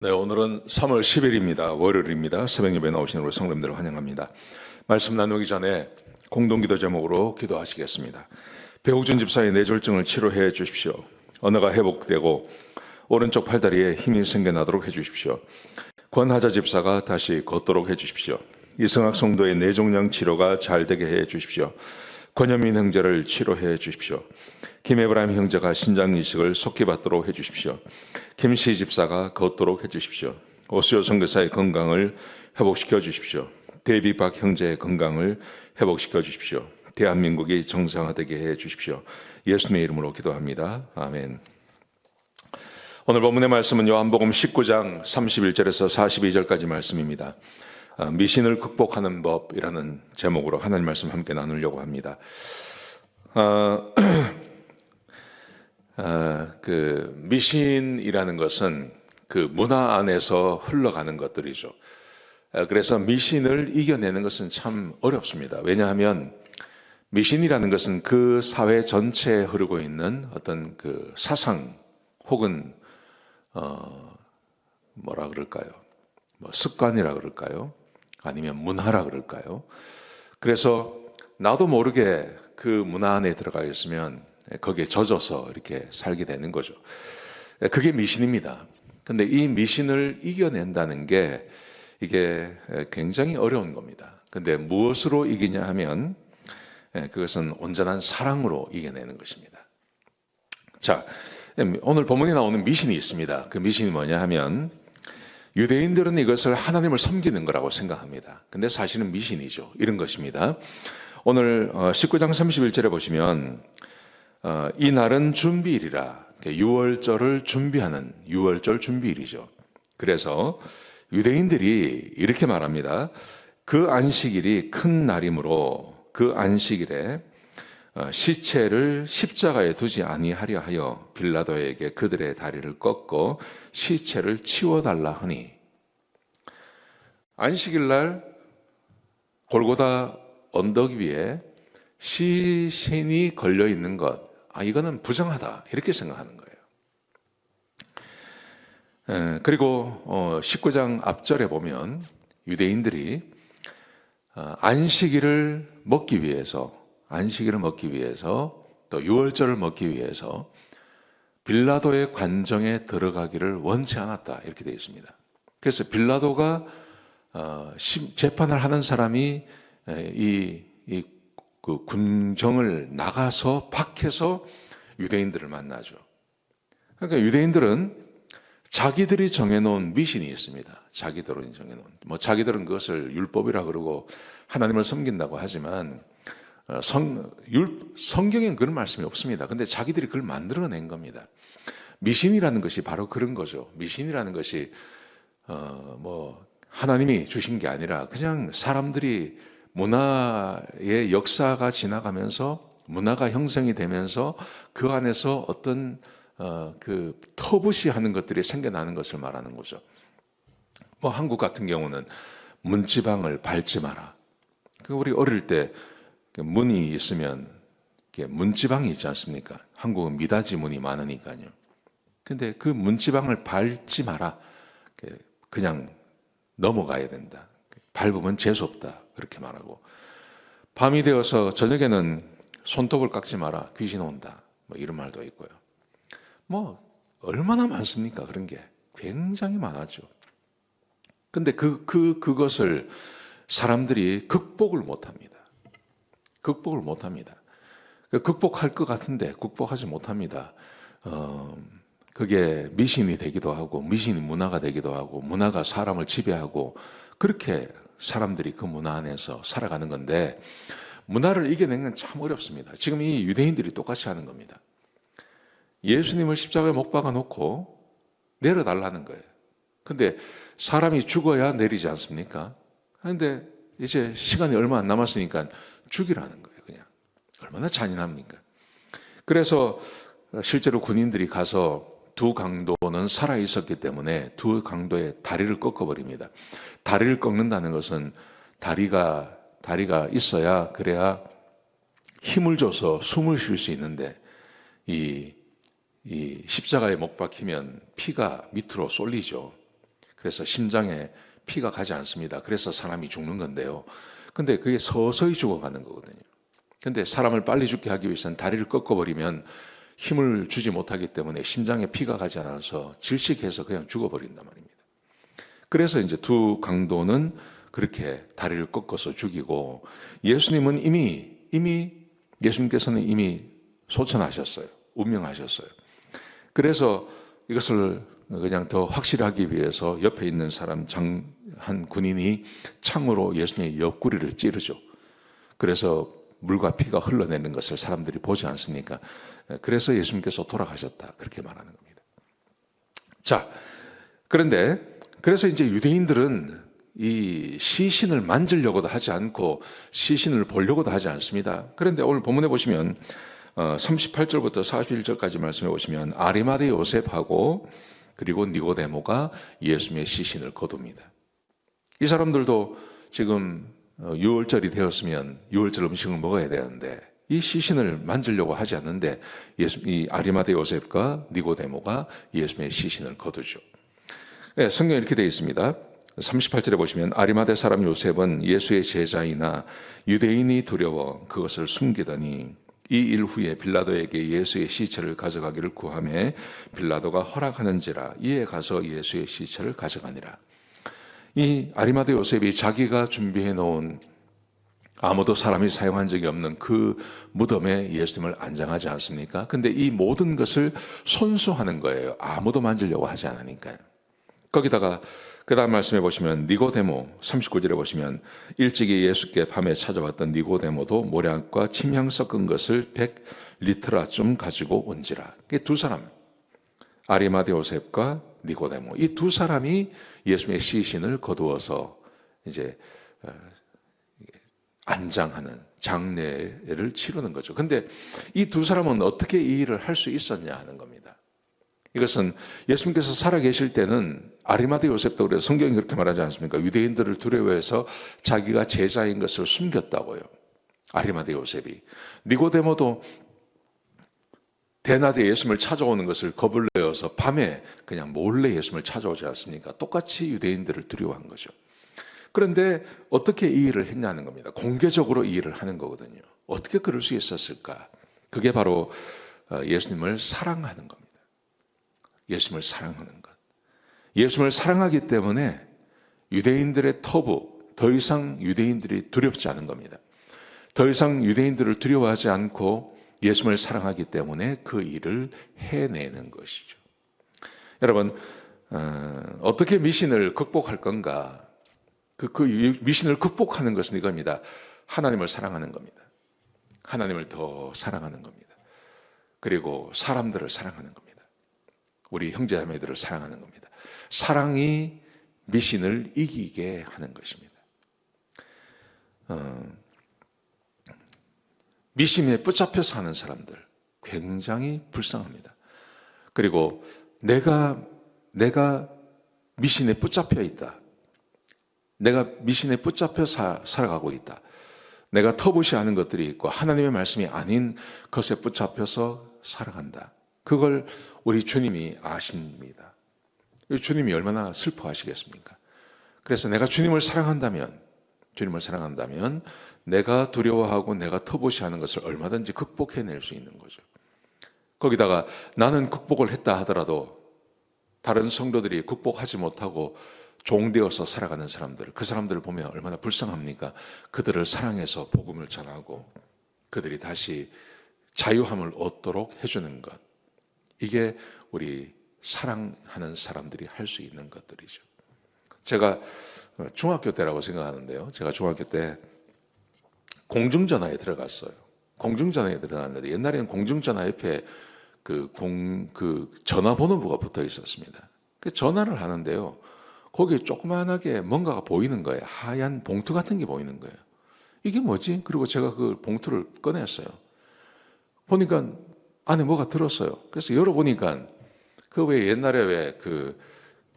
네, 오늘은 3월 10일입니다. 월요일입니다. 새벽 예배 나오시는 우리 성도님들을 환영합니다. 말씀 나누기 전에 공동기도 제목으로 기도하시겠습니다. 배옥준 집사의 뇌졸중을 치료해 주십시오. 언어가 회복되고 오른쪽 팔다리에 힘이 생겨나도록 해 주십시오. 권하자 집사가 다시 걷도록 해 주십시오. 이승학 성도의 뇌종양 치료가 잘 되게 해 주십시오. 권현민 형제를 치료해 주십시오. 김에브라임 형제가 신장 이식을 속히 받도록 해 주십시오. 김씨 집사가 걷도록 해 주십시오. 오수요 선교사의 건강을 회복시켜 주십시오. 데이비박 형제의 건강을 회복시켜 주십시오. 대한민국이 정상화되게 해 주십시오. 예수님의 이름으로 기도합니다. 아멘. 오늘 본문의 말씀은 요한복음 19장 31절에서 42절까지 말씀입니다. 미신을 극복하는 법이라는 제목으로 하나님 말씀 함께 나누려고 합니다. 그 미신이라는 것은 그 문화 안에서 흘러가는 것들이죠. 그래서 미신을 이겨내는 것은 참 어렵습니다. 왜냐하면 미신이라는 것은 그 사회 전체에 흐르고 있는 어떤 그 사상 혹은 뭐라 그럴까요? 뭐 습관이라 그럴까요? 아니면 문화라 그럴까요? 그래서 나도 모르게 그 문화 안에 들어가 있으면 거기에 젖어서 이렇게 살게 되는 거죠. 그게 미신입니다. 근데 이 미신을 이겨낸다는 게 이게 굉장히 어려운 겁니다. 근데 무엇으로 이기냐 하면 그것은 온전한 사랑으로 이겨내는 것입니다. 자, 오늘 본문에 나오는 미신이 있습니다. 그 미신이 뭐냐 하면 유대인들은 이것을 하나님을 섬기는 거라고 생각합니다. 근데 사실은 미신이죠. 이런 것입니다. 오늘 19장 31절에 보시면 이 날은 준비일이라, 유월절을 준비하는 유월절 준비일이죠. 그래서 유대인들이 이렇게 말합니다. 그 안식일이 큰 날이므로 그 안식일에 시체를 십자가에 두지 아니하려 하여 빌라도에게 그들의 다리를 꺾고 시체를 치워달라 하니, 안식일 날 골고다 언덕 위에 시신이 걸려 있는 것, 이거는 부정하다 이렇게 생각하는 거예요. 그리고 19장 앞절에 보면 유대인들이 안식일을 먹기 위해서 또 유월절을 먹기 위해서 빌라도의 관정에 들어가기를 원치 않았다 이렇게 되어 있습니다. 그래서 빌라도가 재판을 하는 사람이 그 군정을 나가서 밖에서 유대인들을 만나죠. 그러니까 유대인들은 자기들이 정해놓은 미신이 있습니다. 자기들은 자기들은 그것을 율법이라 그러고 하나님을 섬긴다고 하지만 성경엔 그런 말씀이 없습니다. 근데 자기들이 그걸 만들어낸 겁니다. 미신이라는 것이 바로 그런 거죠. 미신이라는 것이 하나님이 주신 게 아니라 그냥 사람들이 문화의 역사가 지나가면서 문화가 형성이 되면서 그 안에서 어떤 그 터부시하는 것들이 생겨나는 것을 말하는 거죠. 한국 같은 경우는 문지방을 밟지 마라. 우리 어릴 때 문이 있으면 문지방이 있지 않습니까? 한국은 미닫이 문이 많으니까요. 근데 그 문지방을 밟지 마라. 그냥 넘어가야 된다. 밟으면 재수없다. 그렇게 말하고, 밤이 되어서 저녁에는 손톱을 깎지 마라. 귀신 온다. 이런 말도 있고요. 얼마나 많습니까? 그런 게 굉장히 많았죠. 근데 그것을 사람들이 극복을 못 합니다. 극복할 것 같은데 극복하지 못합니다. 그게 미신이 되기도 하고, 미신이 문화가 되기도 하고, 문화가 사람을 지배하고, 그렇게 사람들이 그 문화 안에서 살아가는 건데, 문화를 이겨내는 건 참 어렵습니다. 지금 이 유대인들이 똑같이 하는 겁니다. 예수님을 십자가에 못 박아 놓고 내려달라는 거예요. 근데 사람이 죽어야 내리지 않습니까? 근데 이제 시간이 얼마 안 남았으니까 죽이라는 거예요. 그냥 얼마나 잔인합니까? 그래서 실제로 군인들이 가서 두 강도는 살아 있었기 때문에 두 강도의 다리를 꺾어버립니다. 다리를 꺾는다는 것은 다리가 있어야, 그래야 힘을 줘서 숨을 쉴 수 있는데, 이 십자가에 못 박히면 피가 밑으로 쏠리죠. 그래서 심장에 피가 가지 않습니다. 그래서 사람이 죽는 건데요. 근데 그게 서서히 죽어가는 거거든요. 근데 사람을 빨리 죽게 하기 위해서는 다리를 꺾어버리면 힘을 주지 못하기 때문에 심장에 피가 가지 않아서 질식해서 그냥 죽어버린단 말입니다. 그래서 이제 두 강도는 그렇게 다리를 꺾어서 죽이고, 예수님은 예수님께서는 이미 소천하셨어요. 운명하셨어요. 그래서 이것을 그냥 더 확실하기 위해서 옆에 있는 사람 한 군인이 창으로 예수님의 옆구리를 찌르죠. 그래서 물과 피가 흘러내는 것을 사람들이 보지 않습니까? 그래서 예수님께서 돌아가셨다, 그렇게 말하는 겁니다. 자, 그래서 이제 유대인들은 이 시신을 만지려고도 하지 않고 시신을 보려고도 하지 않습니다. 그런데 오늘 본문에 보시면 38절부터 41절까지 말씀해 보시면 아리마대 요셉하고 그리고 니고데모가 예수님의 시신을 거둡니다. 이 사람들도 지금 6월절이 되었으면 6월절 음식을 먹어야 되는데 이 시신을 만지려고 하지 않는데 이 아리마대 요셉과 니고데모가 예수님의 시신을 거두죠. 네, 성경에 이렇게 되어 있습니다. 38절에 보시면 아리마대 사람 요셉은 예수의 제자이나 유대인이 두려워 그것을 숨기더니 이 일 후에 빌라도에게 예수의 시체를 가져가기를 구하매 빌라도가 허락하는지라 이에 가서 예수의 시체를 가져가니라. 이 아리마대 요셉이 자기가 준비해 놓은 아무도 사람이 사용한 적이 없는 그 무덤에 예수님을 안장하지 않습니까? 근데 이 모든 것을 손수하는 거예요. 아무도 만지려고 하지 않으니까요. 거기다가 그 다음 말씀해 보시면 니고데모 39절에 보시면 일찍이 예수께 밤에 찾아왔던 니고데모도 모략과 침향 섞은 것을 100리트라쯤 가지고 온지라. 이게 두 사람, 아리마대 요셉과 니고데모, 이 두 사람이 예수님의 시신을 거두어서 이제 안장하는 장례를 치르는 거죠. 근데 이 두 사람은 어떻게 이 일을 할 수 있었냐 하는 겁니다. 이것은 예수님께서 살아계실 때는 아리마대 요셉도 그래서 성경이 그렇게 말하지 않습니까? 유대인들을 두려워해서 자기가 제자인 것을 숨겼다고요. 아리마대 요셉이. 니고데모도 대낮에 예수님을 찾아오는 것을 겁을 내어서 밤에 그냥 몰래 예수님을 찾아오지 않습니까? 똑같이 유대인들을 두려워한 거죠. 그런데 어떻게 이 일을 했냐는 겁니다. 공개적으로 이 일을 하는 거거든요. 어떻게 그럴 수 있었을까? 그게 바로 예수님을 사랑하는 겁니다. 예수님을 사랑하는 것. 예수님을 사랑하기 때문에 유대인들의 터부, 더 이상 유대인들이 두렵지 않은 겁니다. 더 이상 유대인들을 두려워하지 않고 예수님을 사랑하기 때문에 그 일을 해내는 것이죠. 여러분, 어떻게 미신을 극복할 건가? 그 미신을 극복하는 것은 이겁니다. 하나님을 사랑하는 겁니다. 하나님을 더 사랑하는 겁니다. 그리고 사람들을 사랑하는 겁니다. 우리 형제자매들을 사랑하는 겁니다. 사랑이 미신을 이기게 하는 것입니다. 미신에 붙잡혀 사는 사람들 굉장히 불쌍합니다. 그리고 내가 미신에 붙잡혀 있다. 내가 미신에 붙잡혀 살아가고 있다. 내가 터부시하는 것들이 있고 하나님의 말씀이 아닌 것에 붙잡혀서 살아간다. 그걸 우리 주님이 아십니다. 주님이 얼마나 슬퍼하시겠습니까? 그래서 내가 주님을 사랑한다면 내가 두려워하고 내가 터부시하는 것을 얼마든지 극복해낼 수 있는 거죠. 거기다가 나는 극복을 했다 하더라도 다른 성도들이 극복하지 못하고 종되어서 살아가는 사람들, 그 사람들을 보면 얼마나 불쌍합니까? 그들을 사랑해서 복음을 전하고 그들이 다시 자유함을 얻도록 해주는 것. 이게 우리 사랑하는 사람들이 할 수 있는 것들이죠. 제가 중학교 때라고 생각하는데요. 제가 중학교 때 공중전화에 들어갔어요. 공중전화에 들어갔는데 옛날에는 공중전화 옆에 그 전화번호부가 붙어 있었습니다. 그 전화를 하는데요. 거기에 조그만하게 뭔가가 보이는 거예요. 하얀 봉투 같은 게 보이는 거예요. 이게 뭐지? 그리고 제가 그 봉투를 꺼냈어요. 보니까 안에 뭐가 들었어요. 그래서 열어보니까 그 왜 옛날에 왜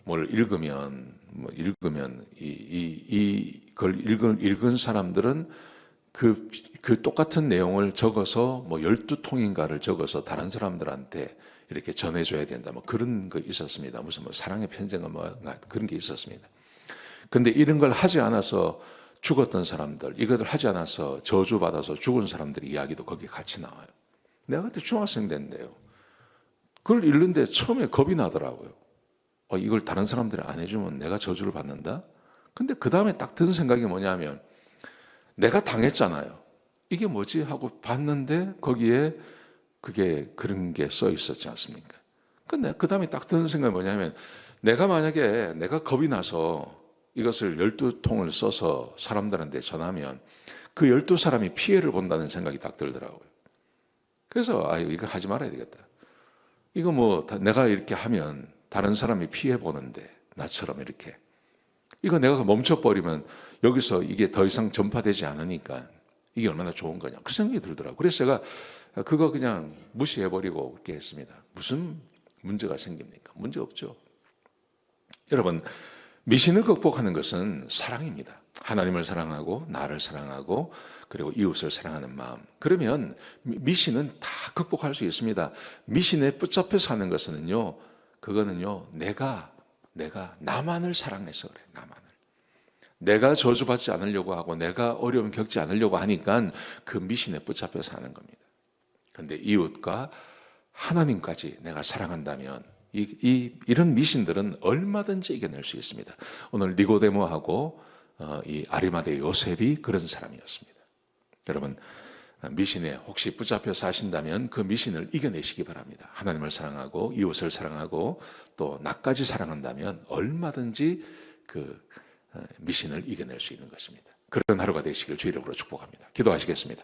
뭘 읽으면 이걸 읽은 사람들은 그 똑같은 내용을 적어서 뭐 12통인가를 적어서 다른 사람들한테 이렇게 전해줘야 된다. 뭐 그런 거 있었습니다. 무슨 뭐 사랑의 편지가 뭐 그런 게 있었습니다. 근데 이런 걸 하지 않아서 죽었던 사람들, 이것을 하지 않아서 저주받아서 죽은 사람들 이야기도 거기에 같이 나와요. 내가 그때 중학생 때인데요. 그걸 읽는데 처음에 겁이 나더라고요. 이걸 다른 사람들이 안 해주면 내가 저주를 받는다? 근데 그 다음에 딱 든 생각이 뭐냐면 내가 당했잖아요. 이게 뭐지? 하고 봤는데 거기에 그게 그런 게 써 있었지 않습니까? 근데 그 다음에 딱 드는 생각이 뭐냐면 내가 만약에 내가 겁이 나서 이것을 12통을 써서 사람들한테 전하면 그 12사람이 피해를 본다는 생각이 딱 들더라고요. 그래서 이거 하지 말아야 되겠다. 이거 뭐 내가 이렇게 하면 다른 사람이 피해 보는데 나처럼 이렇게 이거 내가 멈춰버리면 여기서 이게 더 이상 전파되지 않으니까 이게 얼마나 좋은 거냐 그 생각이 들더라고요. 그래서 제가 그거 그냥 무시해버리고 그렇게 했습니다. 무슨 문제가 생깁니까? 문제 없죠. 여러분, 미신을 극복하는 것은 사랑입니다. 하나님을 사랑하고 나를 사랑하고 그리고 이웃을 사랑하는 마음. 그러면 미신은 다 극복할 수 있습니다. 미신에 붙잡혀 사는 것은요, 그거는요, 내가 나만을 사랑해서 그래, 나만을. 내가 저주받지 않으려고 하고 내가 어려움 겪지 않으려고 하니까 그 미신에 붙잡혀 사는 겁니다. 그런데 이웃과 하나님까지 내가 사랑한다면 이런 미신들은 얼마든지 이겨낼 수 있습니다. 오늘 니고데모하고 이 아리마대 요셉이 그런 사람이었습니다. 여러분, 미신에 혹시 붙잡혀 사신다면 그 미신을 이겨내시기 바랍니다. 하나님을 사랑하고 이웃을 사랑하고 또 나까지 사랑한다면 얼마든지 그 미신을 이겨낼 수 있는 것입니다. 그런 하루가 되시길 주 이름으로 축복합니다. 기도하시겠습니다.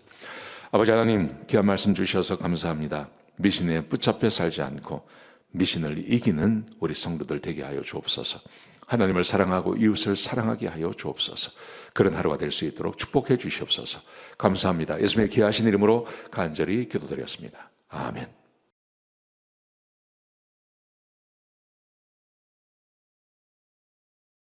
아버지 하나님, 귀한 말씀 주셔서 감사합니다. 미신에 붙잡혀 살지 않고 미신을 이기는 우리 성도들 되게 하여 주옵소서. 하나님을 사랑하고 이웃을 사랑하게 하여 주옵소서. 그런 하루가 될 수 있도록 축복해 주시옵소서. 감사합니다. 예수님의 귀하신 이름으로 간절히 기도드렸습니다. 아멘.